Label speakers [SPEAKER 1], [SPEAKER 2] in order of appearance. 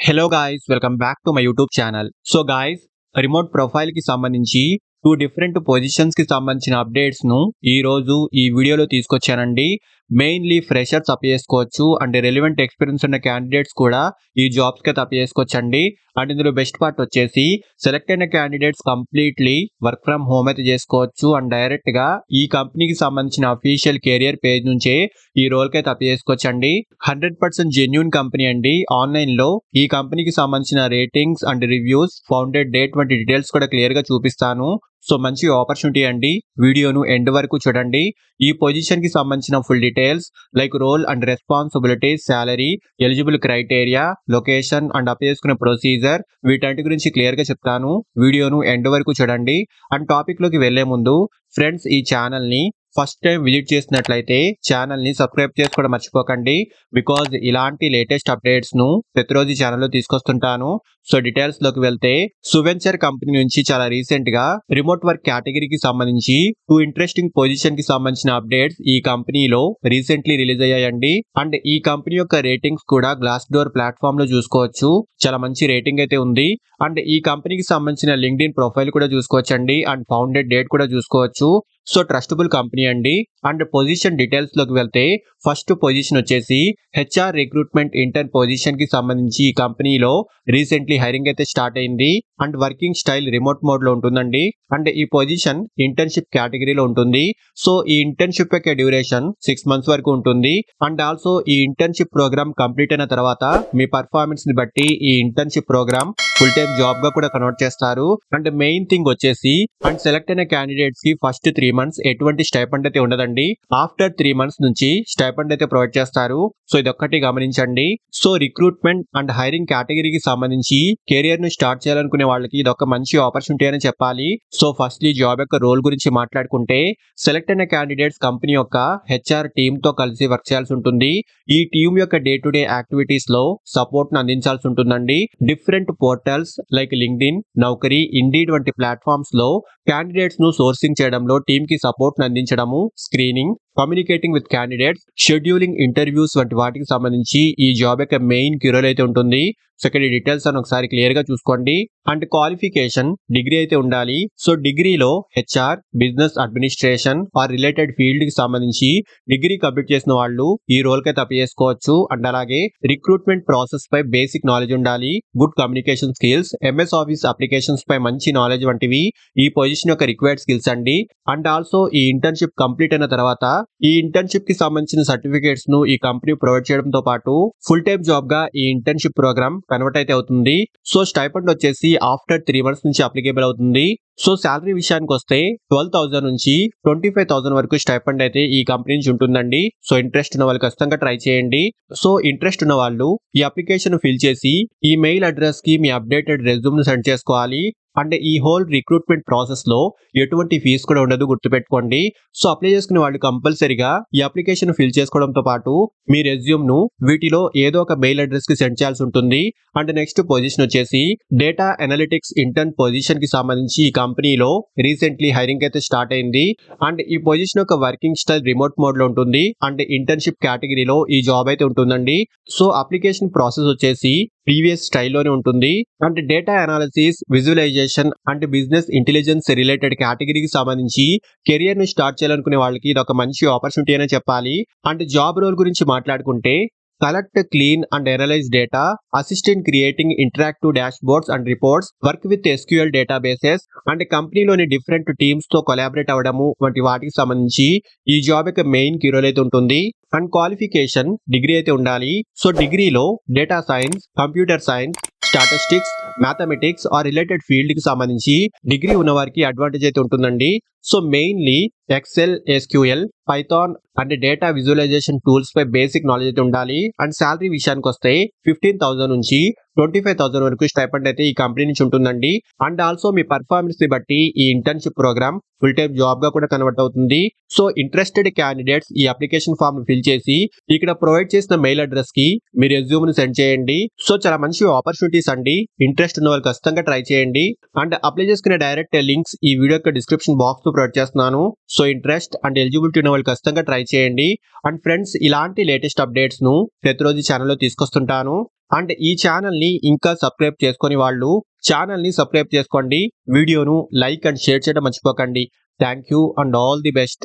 [SPEAKER 1] Hello guys, welcome back to my YouTube channel. So guys, remote profile కి సంబంధించి two different positions కి సంబంధించిన updates ను ఈ రోజు ఈ వీడియోలో తీసుకొచ్చానండి. మెయిన్లీ ఫ్రెషర్స్ అప్లై చేసుకోవచ్చు అండ్ రెలెవెంట్ ఎక్స్పీరియన్స్ ఉన్న క్యాండిడేట్స్ కూడా ఈ జాబ్స్ కి అప్లై చేసుకోవచ్చండి. అండ్ ఇందులో బెస్ట్ పార్ట్ వచ్చేసి సెలెక్ట్ అయిన candidates completely work from home అయితే చేసుకోవచ్చు అండ్ డైరెక్ట్ గా ఈ కంపెనీకి సంబంధించిన అఫీషియల్ కెరియర్ పేజ్ నుంచే ఈ రోల్ కి అయితే అప్లై చేసుకోవచ్చండి. 100% జెన్యూన్ కంపెనీ అండి. ఆన్లైన్ లో ఈ కంపెనీకి సంబంధించిన ratings and reviews, founded date వంటి డీటెయిల్స్ కూడా క్లియర్ గా చూపిస్తాను. సో మంచి ఆపర్చునిటీ అండి. వీడియోను ఎండ్ వరకు చూడండి. ఈ పొజిషన్ కి సంబంధించిన full details like role and responsibilities, salary, eligible criteria, location and apply చేసుకునే ప్రొసీజర్ వీటన్నిటి గురించి క్లియర్ గా చెప్తాను. వీడియోను ఎండ్ వరకు చూడండి. అండ్ టాపిక్ లోకి వెళ్లే ముందు ఫ్రెండ్స్, ఈ ఛానల్ ని ఫస్ట్ టైం విజిట్ చేసినట్లయితే ఛానల్ ని సబ్స్క్రైబ్ చేసుకోవడం మర్చిపోకండి. బికాజ్ ఇలాంటి లేటెస్ట్ అప్డేట్స్ ను ప్రతిరోజు ఛానల్లో తీసుకొస్తుంటాను. సో డీటెయిల్స్ లోకి వెళ్తే, సువెంచర్ కంపెనీ నుంచి చాలా రీసెంట్ గా రిమోట్ వర్క్ కేటగిరీకి సంబంధించి టూ ఇంట్రెస్టింగ్ పొజిషన్ కి సంబంధించిన అప్డేట్స్ ఈ కంపెనీలో రీసెంట్లీ రిలీజ్ అయ్యాయండి. అండ్ ఈ కంపెనీ యొక్క రేటింగ్స్ కూడా గ్లాస్ డోర్ ప్లాట్ఫామ్ లో చూసుకోవచ్చు. చాలా మంచి రేటింగ్ అయితే ఉంది. అండ్ ఈ కంపెనీకి సంబంధించిన లింక్డ్ఇన్ ప్రొఫైల్ కూడా చూసుకోవచ్చండి. అండ్ ఫౌండెడ్ డేట్ కూడా చూసుకోవచ్చు. సో ట్రస్టబుల్ కంపెనీ అండి. అండ్ పొజిషన్ డీటెయిల్స్ లోకి వెళ్తే, ఫస్ట్ పొజిషన్ వచ్చేసి హెచ్ఆర్ రిక్రూట్మెంట్ ఇంటర్న్ పొజిషన్ కి సంబంధించి ఈ కంపెనీలో రీసెంట్లీ హైరింగ్ అయితే స్టార్ట్ అయింది. And working style remote mode లో ఉంటుందండి. అండ్ ఈ పొజిషన్ ఇంటర్న్షిప్ కేటగిరీలో ఉంటుంది. సో ఈ ఇంటర్న్షిప్ యొక్క డ్యూరేషన్ 6 months వరకు ఉంటుంది. అండ్ ఆల్సో ఈ ఇంటర్న్షిప్ ప్రోగ్రామ్ కంప్లీట్ అయిన తర్వాత మీ పర్ఫార్మెన్స్ ని బట్టి ఈ internship programme full time job గా కూడా కన్వర్ట్ చేస్తారు. అండ్ మెయిన్ థింగ్ వచ్చేసి, అండ్ సెలెక్ట్ అయిన క్యాండిడేట్స్ కి ఫస్ట్ 3 months ఎటువంటి స్టైపెండ్ అయితే ఉండదండి. ఆఫ్టర్ 3 months నుంచి స్టైపెండ్ అయితే ప్రొవైడ్ చేస్తారు. సో ఇదొక్కటి గమనించండి. సో రిక్రూట్మెంట్ అండ్ హైరింగ్ కేటగిరీకి సంబంధించి కెరియర్ ను స్టార్ట్ చేయాలనుకునే వాళ్ళకి ఇదొక మంచి ఆపర్చునిటీ అని చెప్పాలి. సో ఫస్ట్లీ జాబ్ యొక్క రోల్ గురించి మాట్లాడుకుంటే, సెలెక్ట్ అయిన క్యాండిడేట్స్ కంపెనీ యొక్క హెచ్ఆర్ టీమ్ తో కలిసి వర్క్ చేయాల్సి ఉంటుంది. ఈ టీమ్ యొక్క డే టు డే యాక్టివిటీస్ లో సపోర్ట్ ను అందించాల్సి ఉంటుందండి. Different portals like LinkedIn, Naukri, Indeed వంటి ప్లాట్ఫామ్స్ లో క్యాండిడేట్స్ ను సోర్సింగ్ చేయడంలో టీమ్ కి సపోర్ట్ ను అందించడము, screening, communicating with candidates, scheduling interviews వంటి వాటికి సంబంధించి ఈ జాబ్ యొక్క మెయిన్ కీ రోల్ అయితే ఉంటుంది. సో ఇక్కడ డీటెయిల్స్ అని ఒకసారి క్లియర్ గా చూసుకోండి. అండ్ క్వాలిఫికేషన్ డిగ్రీ అయితే ఉండాలి. సో డిగ్రీలో HR, business administration or related field కి సంబంధించి డిగ్రీ కంప్లీట్ చేసిన వాళ్ళు ఈ రోల్ కి అప్లై చేసుకోవచ్చు. అండ్ అలాగే రిక్రూట్మెంట్ ప్రాసెస్ పై బేసిక్ నాలెడ్జ్ ఉండాలి. Good communication skills, MS office applications పై మంచి నాలెడ్జ్ వంటివి ఈ పొజిషన్ యొక్క రిక్వైర్డ్ స్కిల్స్ అండి. అండ్ ఆల్సో ఈ ఇంటర్న్షిప్ కంప్లీట్ అయిన తర్వాత ఈ ఇంటర్న్షిప్ కి సంబంధించిన సర్టిఫికేట్స్ ను ఈ కంపెనీ ప్రొవైడ్ చేయడంతో పాటు ఫుల్ టైం జాబ్ గా ఈ ఇంటర్న్షిప్ ప్రోగ్రామ్ కన్వర్ట్ అయితే అవుతుంది. సో స్టైపెండ్ వచ్చేసి ఆఫ్టర్ 3 months నుంచి అప్లికేబుల్ అవుతుంది. సో శాలరీ విషయానికి వస్తే 12,000 నుంచి 25,000 వరకు స్టైపెండ్ అయితే ఈ కంపెనీ నుంచి ఉంటుందండి. సో ఇంట్రెస్ట్ ఉన్న వాళ్ళు ఖచ్చితంగా ట్రై చేయండి. సో ఇంట్రెస్ట్ ఉన్న వాళ్ళు ఈ అప్లికేషన్ ఫిల్ చేసి ఈ మెయిల్ అడ్రస్ కి మీ అప్డేటెడ్ రెజ్యూమ్ ను సెండ్ చేసుకోవాలి. అంటే ఈ హోల్ రిక్రూట్మెంట్ ప్రాసెస్ లో ఎటువంటి ఫీజు కూడా ఉండదు, గుర్తుపెట్టుకోండి. సో అప్లై చేసుకునే వాళ్ళు కంపల్సరీగా ఈ అప్లికేషన్ ఫిల్ చేసుకోవడంతో పాటు మీ రెజ్యూమ్ ను వీటిలో ఏదో ఒక మెయిల్ అడ్రస్ కి సెండ్ చేయాల్సి ఉంటుంది. అండ్ నెక్స్ట్ పొజిషన్ వచ్చేసి డేటా అనలిటిక్స్ ఇంటర్న్ పొజిషన్ కి సంబంధించి ఈ కంపెనీలో రీసెంట్లీ హైరింగ్ అయితే స్టార్ట్ అయింది. అండ్ ఈ పొజిషన్ యొక్క వర్కింగ్ స్టైల్ రిమోట్ మోడ్ లో ఉంటుంది. అండ్ ఇంటర్న్షిప్ కేటగిరీలో ఈ జాబ్ అయితే ఉంటుందండి. సో అప్లికేషన్ ప్రాసెస్ వచ్చేసి ప్రీవియస్ స్టైల్లోనే ఉంటుంది. And data analysis, visualisation and business intelligence related కేటగిరీకి సంబంధించి కెరియర్ ను స్టార్ట్ చేయాలనుకునే వాళ్ళకి ఇది ఒక మంచి ఆపర్చునిటీ అనే చెప్పాలి. అండ్ జాబ్ రోల్ గురించి మాట్లాడుకుంటే, collect, clean and analyse data, assistant creating interactive dash boards and reports, work with SQL databases and కంపెనీలోని డిఫరెంట్ టీమ్స్ తో కొలాబరేట్ అవ్వడము వంటి వాటికి సంబంధించి ఈ జాబ్ యొక్క మెయిన్ కీ రోల్ అయితే ఉంటుంది. అండ్ క్వాలిఫికేషన్ డిగ్రీ అయితే ఉండాలి. సో డిగ్రీలో data science, computer science, statistics, mathematics or related field కి సంబంధించి డిగ్రీ ఉన్న వారికి అడ్వాంటేజ్ అయితే ఉంటుందండి. So mainly Excel, SQL, Python and data visualisation tools పై బేసిక్ నాలెడ్జ్ అయితే ఉండాలి. అండ్ శాలరీ విషయానికి వస్తే 15,000 నుంచి 25,000 వరకు స్టైపెండ్ అయితే ఈ కంపెనీ నుంచి ఉంటుందండి. అండ్ ఆల్సో మీ పర్ఫార్మెన్స్ ని బట్టి ఈ internship programme full time job గా కూడా కన్వర్ట్ అవుతుంది. సో ఇంట్రెస్టెడ్ క్యాండిడేట్స్ ఈ అప్లికేషన్ ఫామ్ ఫిల్ చేసి ఇక్కడ ప్రొవైడ్ చేసిన మెయిల్ అడ్రస్ కి మీ రెజ్యూమ్ ను సెండ్ చేయండి. సో చాలా మంచి ఆపర్చునిటీస్ అండి. ఇంట్రెస్ట్ ఇంట్రెస్ట్ ఉన్న వాళ్ళు ఖచ్చితంగా ట్రై చేయండి. అండ్ అప్లై చేసుకునే డైరెక్ట్ లింక్స్ ఈ వీడియో యొక్క డిస్క్రిప్షన్ బాక్స్ లో ప్రొవైడ్ చేస్తున్నాను. సో ఇంట్రెస్ట్ అండ్ ఎలిజిబిలిటీ ఉన్న వాళ్ళు ఖచ్చితంగా ట్రై చేయండి. అండ్ ఫ్రెండ్స్, ఇలాంటి లేటెస్ట్ అప్డేట్స్ ను ప్రతిరోజు ఛానల్లో తీసుకొస్తుంటాను. అండ్ ఈ ఛానల్ ని ఇంకా సబ్స్క్రైబ్ చేసుకొని వాళ్ళు ఛానల్ ని సబ్స్క్రైబ్ చేసుకోండి. వీడియోను లైక్ అండ్ షేర్ చేయడం మర్చిపోకండి. Thank you and all the best.